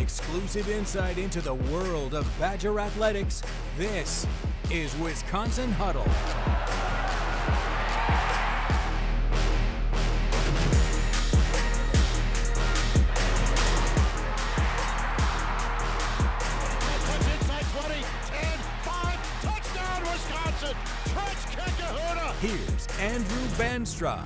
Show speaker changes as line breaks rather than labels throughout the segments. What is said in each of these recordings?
Exclusive insight into the world of Badger athletics. This is Wisconsin Huddle. Here's Andrew Banstra.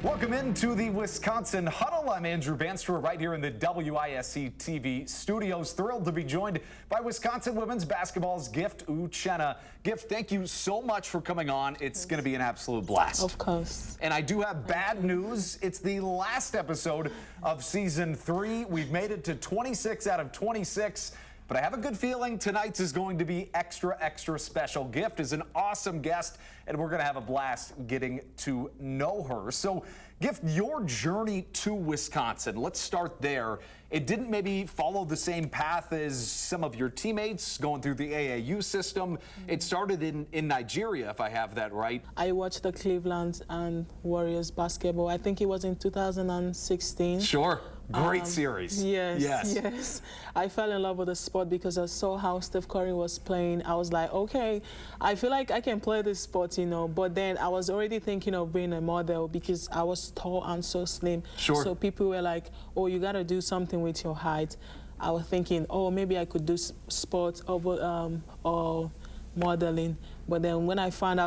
Welcome into the Wisconsin Huddle. I'm Andrew Banstra right here in the WISC TV studios. Thrilled to be joined by Wisconsin women's basketball's Gift Uchenna. Gift, thank you so much for coming on. It's going to be an absolute blast.
Of course.
And I do have bad news. It's the last episode of season 3. We've made it to 26 out of 26. But I have a good feeling tonight's is going to be extra, extra special. Gift is an awesome guest, and we're going to have a blast getting to know her. So, Gift, your journey to Wisconsin, let's start there. It didn't maybe follow the same path as some of your teammates going through the AAU system. It started in Nigeria, if I have that right.
I watched the Cleveland and Warriors basketball. I think it was in 2016.
Sure. Great series.
Yes. I fell in love with the sport because I saw how Steph Curry was playing. I was like, okay, I feel like I can play this sport, you know. But then I was already thinking of being a model because I was tall and so slim.
Sure.
So people were like, oh, you got to do something with your height. I was thinking, oh, maybe I could do sports or modeling. But then when I found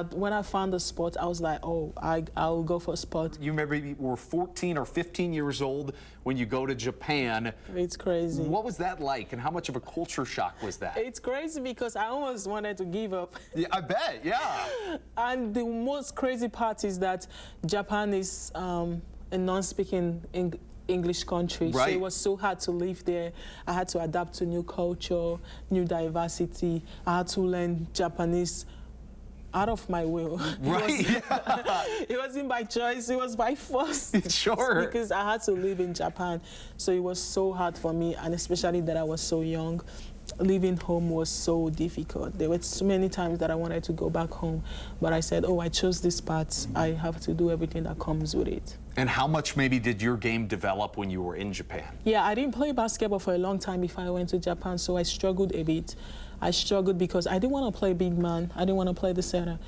the sport, I was like, oh, I'll go for sport.
You maybe were 14 or 15 years old when you go to Japan.
It's crazy.
What was that like, and how much of a culture shock was that?
It's crazy because I almost wanted to give up.
Yeah, I bet, yeah.
And the most crazy part is that Japan is a non-speaking English country.
Right.
So it was so hard to live there. I had to adapt to new culture, new diversity. I had to learn Japanese out of my will.
Right.
It wasn't by choice, it was by force.
Sure.
Because I had to live in Japan. So it was so hard for me, and especially that I was so young. Leaving home was so difficult. There were so many times that I wanted to go back home, but I said, oh, I chose this path. I have to do everything that comes with it.
And how much maybe did your game develop when you were in Japan?
Yeah, I didn't play basketball for a long time before I went to Japan, so I struggled a bit. I struggled because I didn't want to play big man. I didn't want to play the center.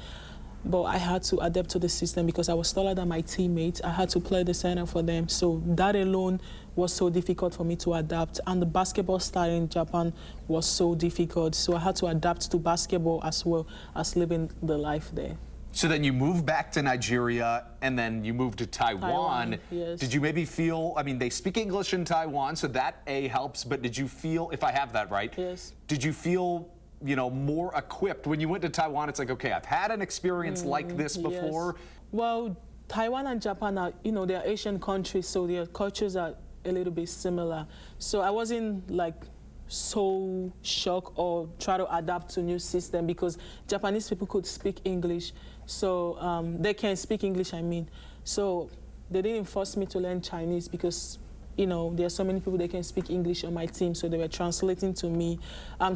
But I had to adapt to the system because I was taller than my teammates. I had to play the center for them. So that alone was so difficult for me to adapt. And the basketball style in Japan was so difficult. So I had to adapt to basketball as well as living the life there.
So then you moved back to Nigeria, and then you moved to Taiwan.
Yes.
Did you maybe feel, I mean, they speak English in Taiwan, so that helps, but did you feel, if I have that right,
yes,
did you feel, you know, more equipped when you went to Taiwan? It's like, okay, I've had an experience like this before.
Yes. Well, Taiwan and Japan are, you know, they're Asian countries, so their cultures are a little bit similar. So I wasn't like so shocked or try to adapt to new system because Japanese people could speak English, so they can speak English, I mean. So they didn't force me to learn Chinese because, you know, there are so many people that can speak English on my team, so they were translating to me.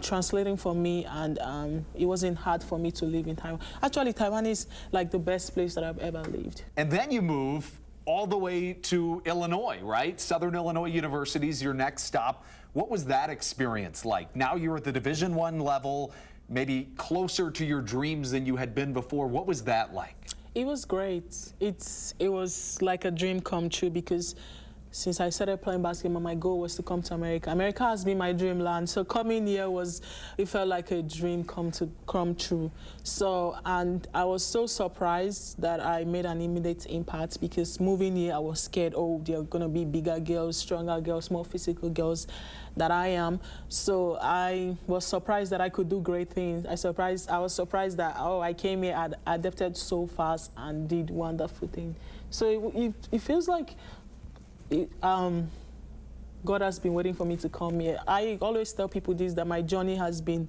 Translating for me, and it wasn't hard for me to live in Taiwan. Actually, Taiwan is like the best place that I've ever lived.
And then you move all the way to Illinois, right? Southern Illinois University is your next stop. What was that experience like? Now you're at the Division I level, maybe closer to your dreams than you had been before. What was that like?
It was great. It was like a dream come true because since I started playing basketball, my goal was to come to America. America has been my dreamland, so coming here it felt like a dream come true. So, and I was so surprised that I made an immediate impact because moving here, I was scared, oh, there are gonna be bigger girls, stronger girls, more physical girls that I am. So I was surprised that I could do great things. I was surprised that, oh, I came here, I adapted so fast and did wonderful things. So it feels like God has been waiting for me to come here. I always tell people this, that my journey has been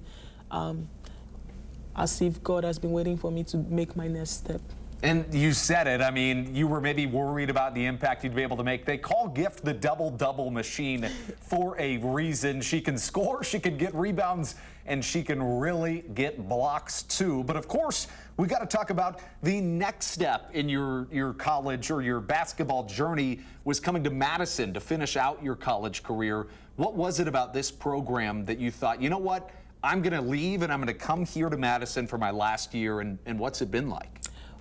as if God has been waiting for me to make my next step.
And you said it. I mean, you were maybe worried about the impact you'd be able to make. They call Gift the double-double machine for a reason. She can score, she can get rebounds, and she can really get blocks too. But of course, we got to talk about the next step in your college or your basketball journey was coming to Madison to finish out your college career. What was it about this program that you thought, you know what, I'm going to leave and I'm going to come here to Madison for my last year, and what's it been like?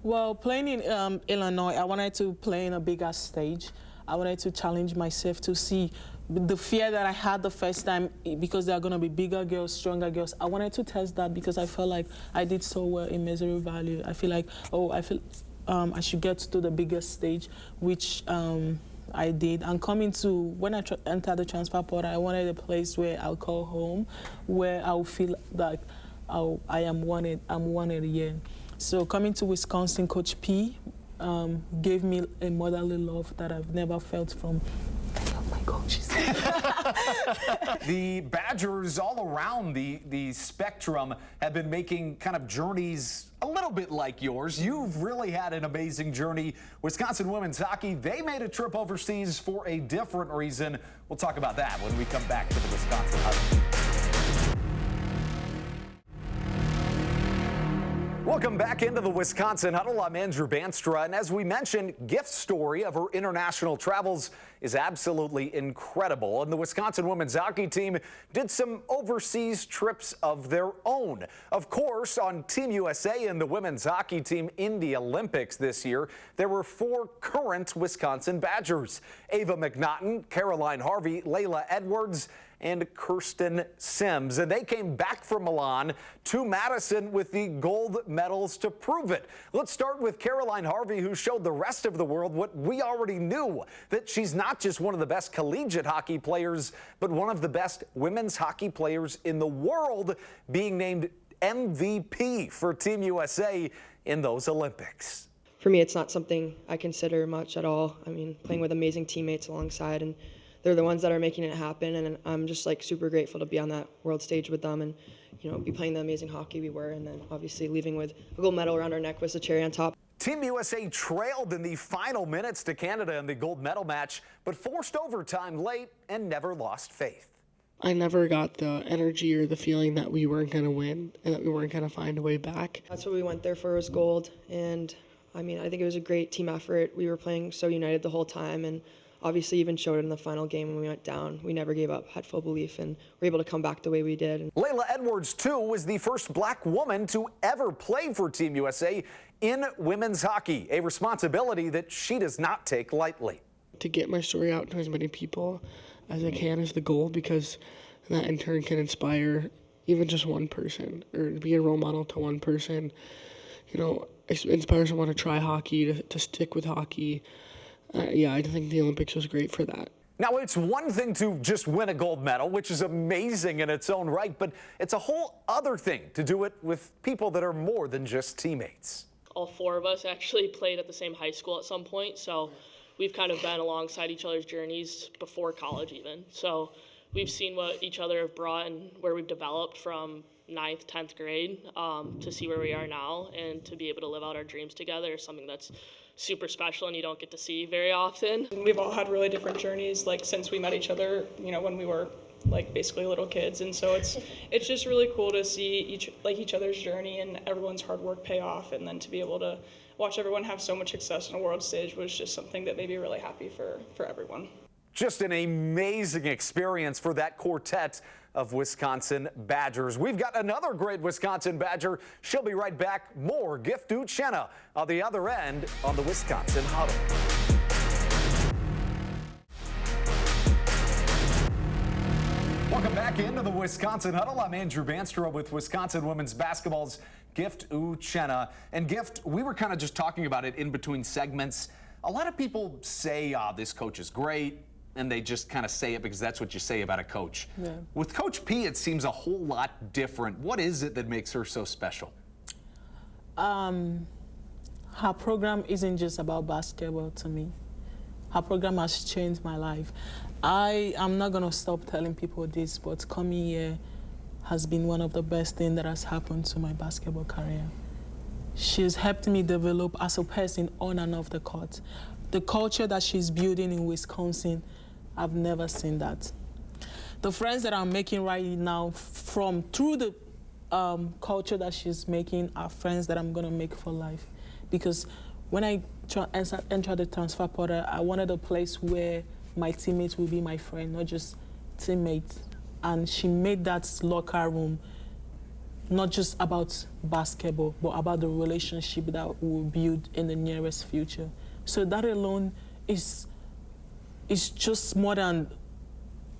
Well, playing in Illinois, I wanted to play in a bigger stage. I wanted to challenge myself to see the fear that I had the first time, because there are going to be bigger girls, stronger girls. I wanted to test that because I felt like I did so well in Missouri Valley. I feel like, I should get to the biggest stage, which I did. And coming to, when I entered the transfer portal, I wanted a place where I'll call home, where I'll feel like I am wanted. I'm wanted again. So coming to Wisconsin, Coach P gave me a motherly love that I've never felt from my coaches.
The Badgers all around the spectrum have been making kind of journeys a little bit like yours. You've really had an amazing journey. Wisconsin women's hockey, they made a trip overseas for a different reason. We'll talk about that when we come back to the Wisconsin Huddle. Welcome back into the Wisconsin Huddle. I'm Andrew Banstra, and as we mentioned, Gift's story of her international travels is absolutely incredible. And the Wisconsin women's hockey team did some overseas trips of their own. Of course, on Team USA and the women's hockey team in the Olympics this year, there were 4 current Wisconsin Badgers: Ava McNaughton, Caroline Harvey, Layla Edwards, and Kirsten Sims. And they came back from Milan to Madison with the gold medals to prove it. Let's start with Caroline Harvey, who showed the rest of the world what we already knew, that she's not just one of the best collegiate hockey players, but one of the best women's hockey players in the world, being named MVP for Team USA in those Olympics.
For me, it's not something I consider much at all. I mean, playing with amazing teammates alongside, and they're the ones that are making it happen, and I'm just like super grateful to be on that world stage with them and, you know, be playing the amazing hockey we were, and then obviously leaving with a gold medal around our neck was the cherry on top.
Team USA trailed in the final minutes to Canada in the gold medal match, but forced overtime late and never lost faith.
I never got the energy or the feeling that we weren't going to win and that we weren't going to find a way back.
That's what we went there for, was gold, and I mean, I think it was a great team effort. We were playing so united the whole time, and obviously even showed it in the final game when we went down. We never gave up, had full belief, and were able to come back the way we did.
Layla Edwards, too, was the first black woman to ever play for Team USA in women's hockey, a responsibility that she does not take lightly.
To get my story out to as many people as I can is the goal, because that in turn can inspire even just one person, or be a role model to one person. You know, inspire someone to try hockey, to stick with hockey. Yeah, I think the Olympics was great for that.
Now, it's one thing to just win a gold medal, which is amazing in its own right, but it's a whole other thing to do it with people that are more than just teammates.
All 4 of us actually played at the same high school at some point, so we've kind of been alongside each other's journeys before college even. So we've seen what each other have brought and where we've developed from 9th, 10th grade to see where we are now, and to be able to live out our dreams together is something that's super special and you don't get to see very often.
We've all had really different journeys, like since we met each other, you know, when we were like basically little kids, and so it's just really cool to see each other's journey and everyone's hard work pay off, and then to be able to watch everyone have so much success on a world stage was just something that made me really happy for everyone.
Just an amazing experience for that quartet of Wisconsin Badgers. We've got another great Wisconsin Badger. She'll be right back. More Gift Uchenna on the other end on the Wisconsin Huddle. Welcome back into the Wisconsin Huddle. I'm Andrew Banstra with Wisconsin women's basketball's Gift Uchenna. And Gift, we were kind of just talking about it in between segments. A lot of people say, this coach is great, and they just kind of say it because that's what you say about a coach. Yeah. With Coach P, it seems a whole lot different. What is it that makes her so special?
Her program isn't just about basketball to me. Her program has changed my life. I'm not gonna stop telling people this, but coming here has been one of the best things that has happened to my basketball career. She's helped me develop as a person on and off the court. The culture that she's building in Wisconsin, I've never seen that. The friends that I'm making right now through the culture that she's making are friends that I'm gonna make for life. Because when I entered the transfer portal, I wanted a place where my teammates will be my friend, not just teammates. And she made that locker room not just about basketball, but about the relationship that we'll build in the nearest future. So that alone is just more than,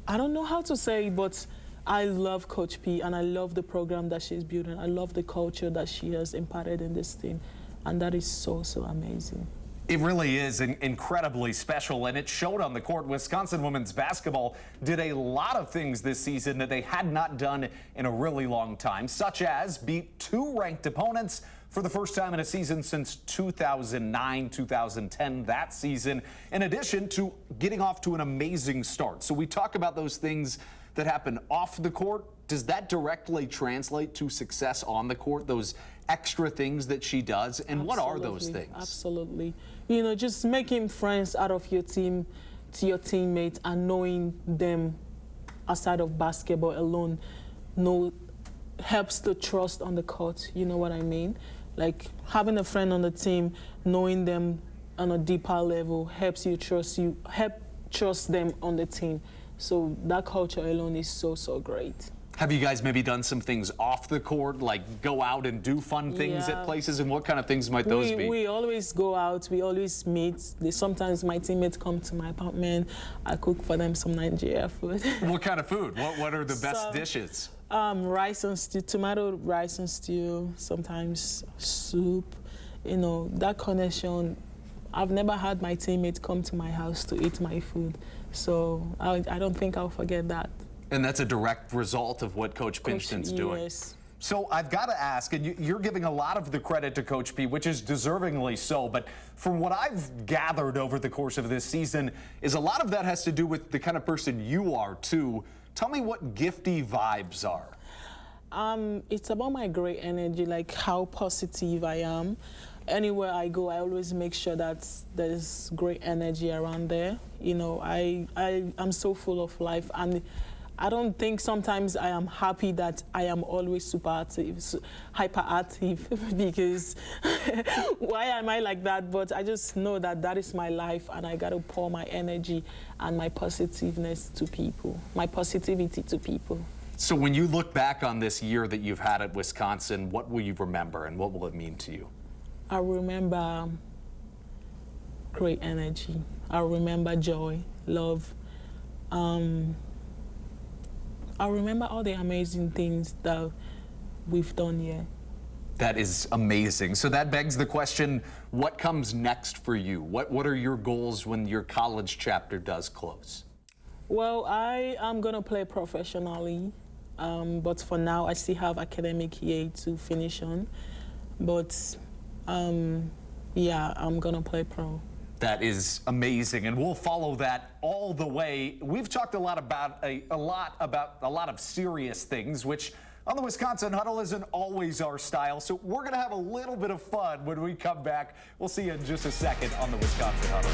I don't know how to say, but I love Coach P and I love the program that she's building. I love the culture that she has imparted in this team. And that is so, so amazing.
It really is incredibly special, and it showed on the court. Wisconsin women's basketball did a lot of things this season that they had not done in a really long time, such as beat 2 ranked opponents for the first time in a season since 2009, 2010, that season, in addition to getting off to an amazing start. So we talk about those things that happen off the court. Does that directly translate to success on the court, those extra things that she does? And
Absolutely.
What are those things?
Absolutely. You know, just making friends out of your team to your teammates and knowing them outside of basketball alone helps the trust on the court. You know what I mean? Like having a friend on the team, knowing them on a deeper level help trust them on the team. So that culture alone is so, so great.
Have you guys maybe done some things off the court, like go out and do fun things at places? And what kind of things might those be?
We always go out. We always meet. Sometimes my teammates come to my apartment. I cook for them some Nigeria food.
What kind of food? What are the best dishes?
Rice and stew, tomato rice and stew, sometimes soup. You know, that connection. I've never had my teammates come to my house to eat my food. So I don't think I'll forget that.
And that's a direct result of what Coach Pinchton's doing.
Yes.
So I've got to ask, and you're giving a lot of the credit to Coach P, which is deservingly so, but from what I've gathered over the course of this season, is a lot of that has to do with the kind of person you are, too. Tell me what Gifty vibes are.
It's about my great energy, like how positive I am. Anywhere I go, I always make sure that there's great energy around there. You know, I'm so full of life, and I don't think sometimes I am happy that I am always super active, hyperactive, because why am I like that? But I just know that that is my life, and I got to pour my energy and my positiveness to people, my positivity to people.
So when you look back on this year that you've had at Wisconsin, what will you remember, and what will it mean to you?
I remember great energy. I remember joy, love. I remember all the amazing things that we've done here.
That is amazing. So that begs the question, what comes next for you? What are your goals when your college chapter does close?
Well, I am going to play professionally, but for now I still have academic year to finish on. But yeah, I'm going to play pro.
That is amazing, and we'll follow that all the way. We've talked a lot about a lot of serious things, which on the Wisconsin Huddle isn't always our style. So we're going to have a little bit of fun when we come back. We'll see you in just a second on the Wisconsin Huddle.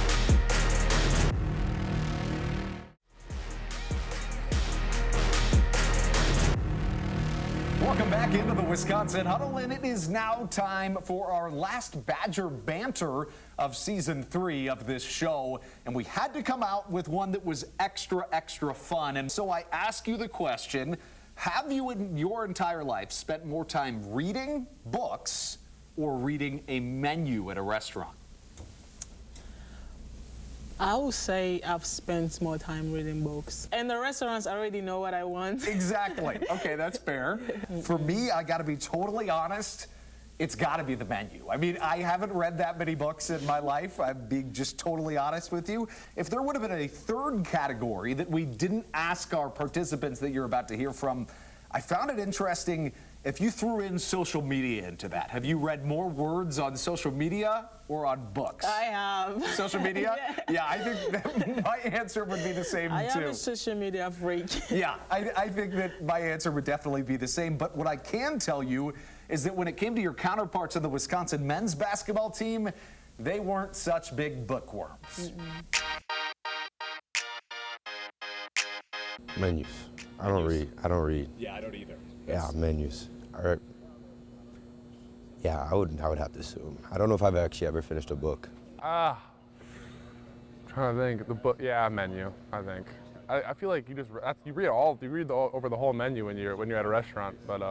Welcome back into the Wisconsin Huddle, and it is now time for our last Badger banter of Season 3 of this show. And we had to come out with one that was extra fun. And so I ask you the question, have you in your entire life spent more time reading books or reading a menu at a restaurant?
I would say I've spent more time reading books. And the restaurants already know what I want.
Exactly. Okay, that's fair. For me, I got to be totally honest. It's got to be the menu. I mean, I haven't read that many books in my life. I'm being just totally honest with you. If there would have been a third category that we didn't ask our participants that you're about to hear from, I found it interesting if you threw in social media into that. Have you read more words on social media or on books?
I have.
Social media? Yeah, I think that my answer would be the same, too.
I am a social media freak.
Yeah, I think that my answer would definitely be the same. But what I can tell you is that when it came to your counterparts on the Wisconsin men's basketball team, they weren't such big bookworms.
Menus. I don't read.
Yeah, I don't either.
Yeah, menus. All right. Yeah, I would have to assume. I don't know if I've actually ever finished a book.
Trying to think. The book, yeah, menu. I think. I feel like you read over the whole menu when you're at a restaurant. But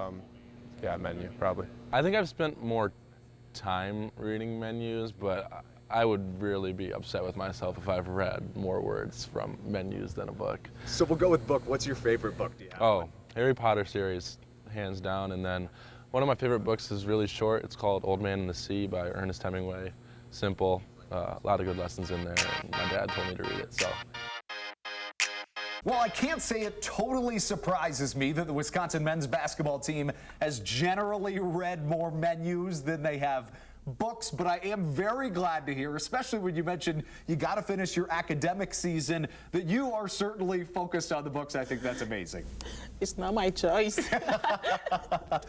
yeah, menu probably.
I think I've spent more time reading menus, but I would really be upset with myself if I've read more words from menus than a book.
So we'll go with book. What's your favorite book? Do you have?
Oh, Harry Potter series, hands down. And then one of my favorite books is really short. It's called Old Man and the Sea by Ernest Hemingway. Simple, a lot of good lessons in there, and my dad told me to read it, so.
Well, I can't say it totally surprises me that the Wisconsin men's basketball team has generally read more menus than they have books, but I am very glad to hear, especially when you mentioned you got to finish your academic season, that you are certainly focused on the books. I think that's amazing.
It's not my choice.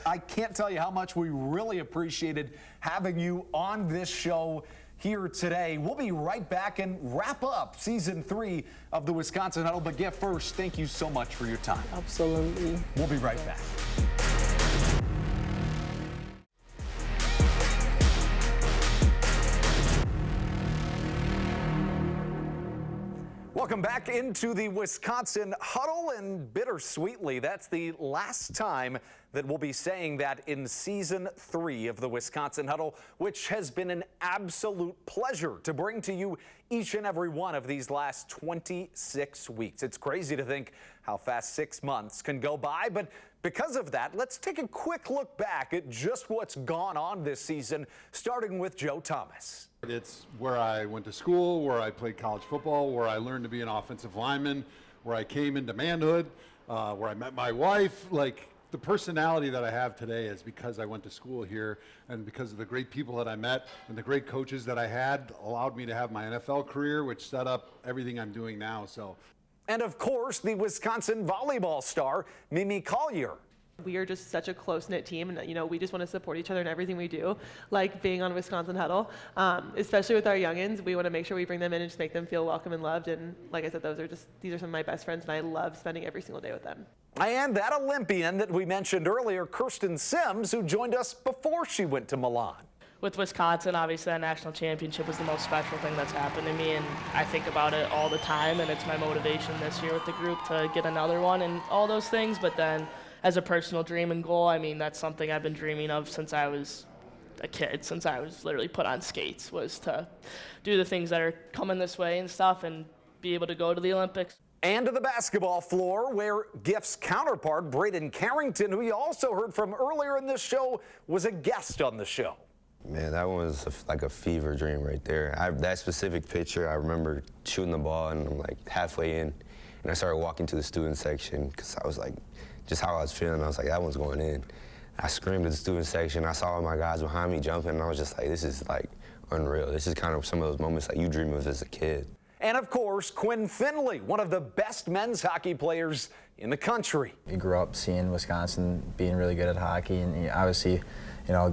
I can't tell you how much we really appreciated having you on this show here today. We'll be right back and wrap up season 3 of the Wisconsin Huddle. But get first, thank you so much for your time.
Absolutely.
We'll be right back. Welcome back into the Wisconsin Huddle, and bittersweetly, that's the last time that we'll be saying that in season 3 of the Wisconsin Huddle, which has been an absolute pleasure to bring to you each and every one of these last 26 weeks. It's crazy to think how fast 6 months can go by, but because of that, let's take a quick look back at just what's gone on this season, starting with Joe Thomas.
It's where I went to school, where I played college football, where I learned to be an offensive lineman, where I came into manhood, where I met my wife. Like, the personality that I have today is because I went to school here, and because of the great people that I met and the great coaches that I had allowed me to have my NFL career, which set up everything I'm doing now. So.
And of course, the Wisconsin volleyball star, Mimi Collier.
We are just such a close-knit team, and we just want to support each other in everything we do, like being on Wisconsin Huddle, especially with our youngins. We want to make sure we bring them in and just make them feel welcome and loved. And like I said, these are some of my best friends, and I love spending every single day with them.
And that Olympian that we mentioned earlier, Kirsten Sims, who joined us before she went to Milan.
With Wisconsin, obviously that national championship was the most special thing that's happened to me, and I think about it all the time, and it's my motivation this year with the group to get another one and all those things. But then as a personal dream and goal, I mean, that's something I've been dreaming of since I was a kid, since I was literally put on skates, was to do the things that are coming this way and stuff and be able to go to the Olympics.
And to the basketball floor, where GIF's counterpart, Braden Carrington, who you also heard from earlier in this show, was a guest on the show.
Man, that one was like a fever dream right there. That specific picture, I remember shooting the ball, and I'm like halfway in, and I started walking to the student section because I was like, just how I was feeling, I was like, that one's going in. I screamed at the student section. I saw all my guys behind me jumping, and I was just like, this is like unreal. This is kind of some of those moments that you dream of as a kid.
And of course, Quinn Finley, one of the best men's hockey players in the country.
You grew up seeing Wisconsin being really good at hockey, and obviously,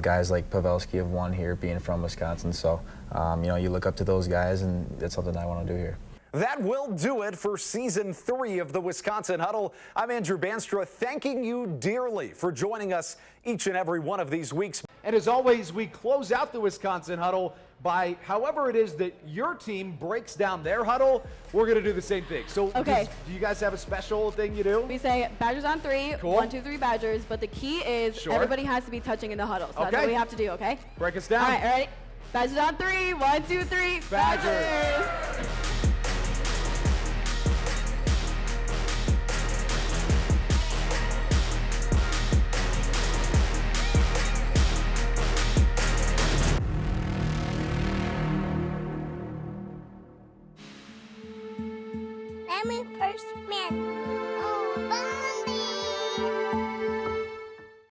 guys like Pavelski have won here being from Wisconsin. So, you look up to those guys, and that's something I want to do here.
That will do it for season 3 of the Wisconsin Huddle. I'm Andrew Banstra, thanking you dearly for joining us each and every one of these weeks.
And as always, we close out the Wisconsin Huddle by however it is that your team breaks down their huddle. We're going to do the same thing. So
okay.
Do you guys have a special thing you do?
We say Badgers on 3,
cool.
1, 2, 3 Badgers, but the key is everybody has to be touching in the huddle. So that's what we have to do, okay?
Break us down.
All right, ready? Badgers on 3, 1, 2, 3, Badgers.
I'm a first man.